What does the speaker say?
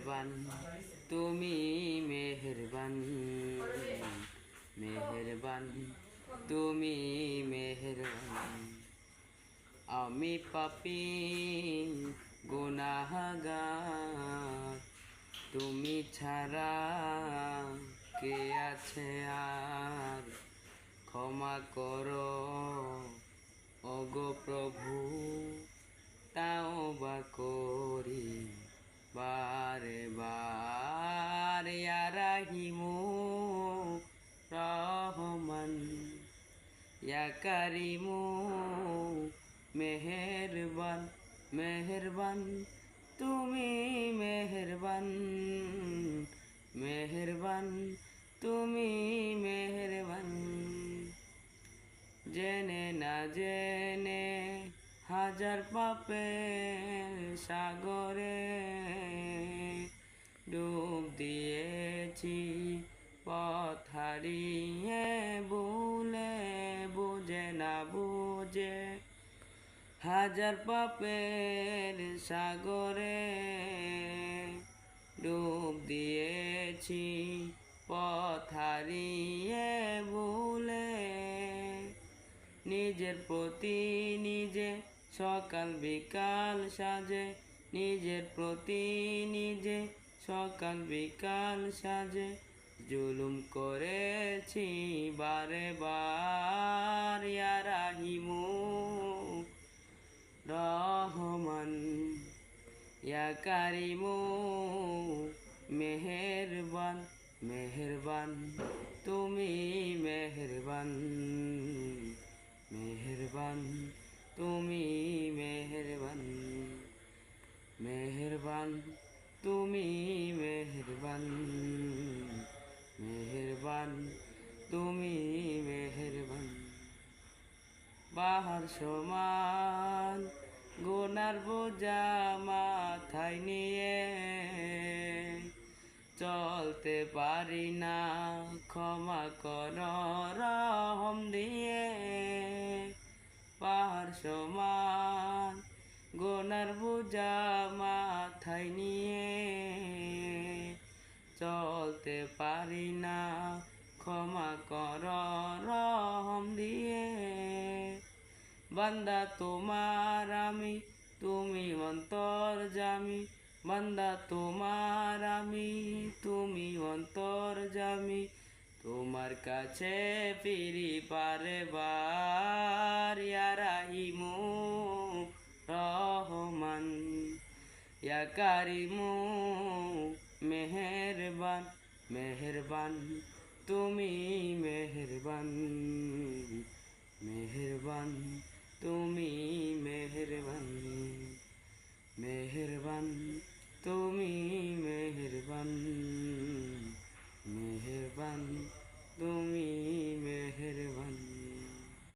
মেহেরবান তুমি মেহেরবান মেহেরবান তুমি মেহেরবান। আমি পাপী গুনাহগার, তুমি ছাড়া কে আছে আর? ক্ষমা করো ওগো প্রভু, তাওবা করি বারে বার। ইয়া রাহিমু রহমান, ইয়া কারিমু মেহেরবান মেহেরবান তুমি মেহেরবান মেহেরবান তুমি মেহেরবান। জেনে না জেনে হাজার পাপের সাগরে ডুব দিয়েছি পথ হারিয়ে, ভুলে বুঝে না বুঝে হাজার পাপের সাগরে ডুব দিয়েছি পথ হারিয়ে, ভুলে নিজের প্রতি নিজে সকাল বিকাল সাজে, নিজের প্রতি নিজে সকাল বিকাল সাজে জুলুম করেছি বারে বার। ইয়া রাহিমু রহমান, ইয়া কারিমু মেহেরবান মেহেরবান তুমি মেহেরবান মেহেরবান তুমি মেহেরবান মেহেরবান তুমি মেহেরবান মেহেরবান তুমি মেহেরবান। বাহার সমান গুনার বোঝা মাথায় নিয়ে চলতে পারি না, ক্ষমা কর রহম দিয়ে। পাহাড় সমান গুনার বোঝা মাথায় নিয়ে চলতে পারি না, ক্ষমা কর রহম দিয়ে। বান্দা তোমার আমি, তুমি অন্তর্যামী, বান্দা তোমার আমি, তুমি অন্তর্যামী, তোমার কাছে ফিরি বারে বার। ইয়া রাহিমু রহমান, ইয়া কারিমু মেহেরবান মেহেরবান তুমি মেহেরবান মেহেরবান তুমি মেহেরবান মেহেরবান তুমি মেহেরবান মেহেরবান তুমি